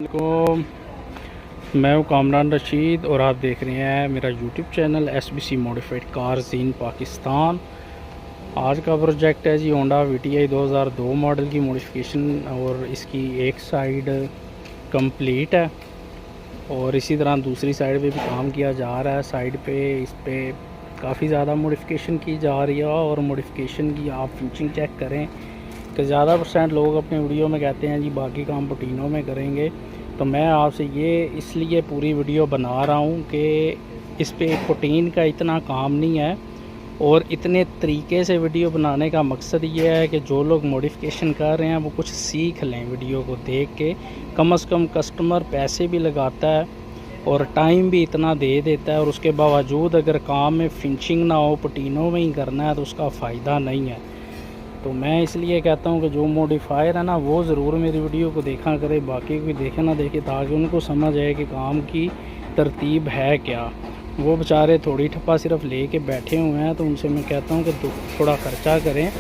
को मैं हूँ कामरान रशीद और आप देख रहे हैं मेरा YouTube channel SBC modified cars in Pakistan. आज का प्रोजेक्ट है जी होंडा VTI 2002 मॉडल की मॉडिफिकेशन और इसकी एक साइड कंप्लीट है और इसी तरह दूसरी साइड पे भी काम किया जा रहा है। साइड पे इस पे काफ़ी ज़्यादा मॉडिफिकेशन की जा रही है और मॉडिफिकेशन की आप फिनिशिंग चेक करें कि ज़्यादा परसेंट लोग अपने वीडियो में कहते हैं जी बाकी काम पुटीनों में करेंगे। तो मैं आपसे ये इसलिए पूरी वीडियो बना रहा हूँ कि इस पे पुटीन का इतना काम नहीं है और इतने तरीके से वीडियो बनाने का मकसद ये है कि जो लोग मॉडिफिकेशन कर रहे हैं वो कुछ सीख लें वीडियो को देख के। कम से कम कस्टमर पैसे भी लगाता है और टाइम भी इतना दे देता है और उसके बावजूद अगर काम में फिनिशिंग ना हो, पुटीनों में ही करना है तो उसका फ़ायदा नहीं है। तो मैं इसलिए कहता हूँ कि जो मॉडिफायर है ना वो ज़रूर मेरी वीडियो को देखा करे, बाकी कोई देखे ना देखे, ताकि उनको समझ आए कि काम की तरतीब है क्या। वो बेचारे थोड़ी ठप्पा सिर्फ ले के बैठे हुए हैं, तो उनसे मैं कहता हूँ कि थोड़ा ख़र्चा करें,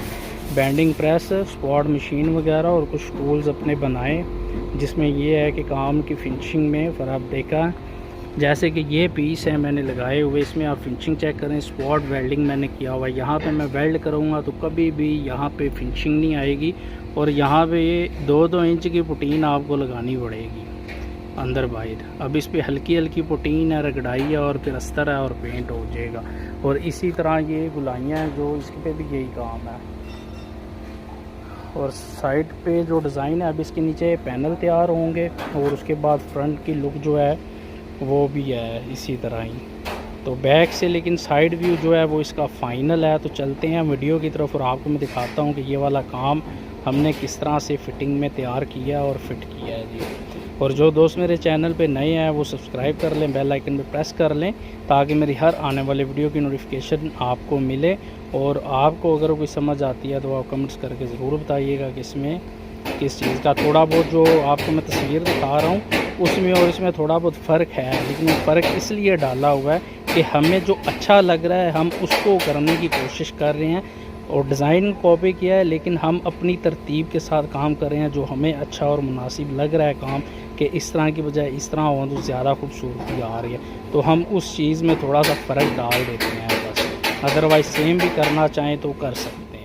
बेंडिंग प्रेस, स्पॉट मशीन वगैरह और कुछ टूल्स अपने बनाएं जिसमें ये है कि काम की फिनिशिंग में फ़र्क देखा। जैसे कि ये पीस है मैंने लगाए हुए, इसमें आप फिनिशिंग चेक करें। स्पॉट वेल्डिंग मैंने किया हुआ है, यहाँ पे मैं वेल्ड करूँगा तो कभी भी यहाँ पे फिनिशिंग नहीं आएगी और यहाँ पे ये 2-2 इंच की पुटीन आपको लगानी पड़ेगी अंदर बाहर। अब इस पे हल्की हल्की पुटीन है, रगड़ाई है और फिर अस्तर है और पेंट हो जाएगा। और इसी तरह ये गुलाइयाँ हैं जो इस पे भी यही काम है। और साइड पे जो डिज़ाइन है अब इसके नीचे पैनल तैयार होंगे और उसके बाद फ्रंट की लुक जो है वो भी है इसी तरह ही। तो बैक से लेकिन साइड व्यू जो है वो इसका फाइनल है। तो चलते हैं वीडियो की तरफ और आपको मैं दिखाता हूँ कि ये वाला काम हमने किस तरह से फिटिंग में तैयार किया और फिट किया है जी। और जो दोस्त मेरे चैनल पे नए हैं वो सब्सक्राइब कर लें, बेल आइकन पे प्रेस कर लें ताकि मेरी हर आने वाले वीडियो की नोटिफिकेशन आपको मिले। और आपको अगर कोई समझ आती है तो आप कमेंट्स करके ज़रूर बताइएगा कि इसमें किस चीज़ का थोड़ा बहुत जो आपको मैं तस्वीर दिखा रहा हूँ उसमें और इसमें थोड़ा बहुत फ़र्क है, लेकिन वो फ़र्क इसलिए डाला हुआ है कि हमें जो अच्छा लग रहा है हम उसको करने की कोशिश कर रहे हैं और डिज़ाइन कॉपी किया है, लेकिन हम अपनी तरतीब के साथ काम कर रहे हैं जो हमें अच्छा और मुनासिब लग रहा है काम, कि इस तरह की बजाय इस तरह हो तो ज़्यादा खूबसूरती आ रही है। तो हम उस चीज़ में थोड़ा सा फ़र्क डाल देते हैं बस, अदरवाइज़ सेम भी करना चाहें तो कर सकते हैं।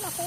ऐसे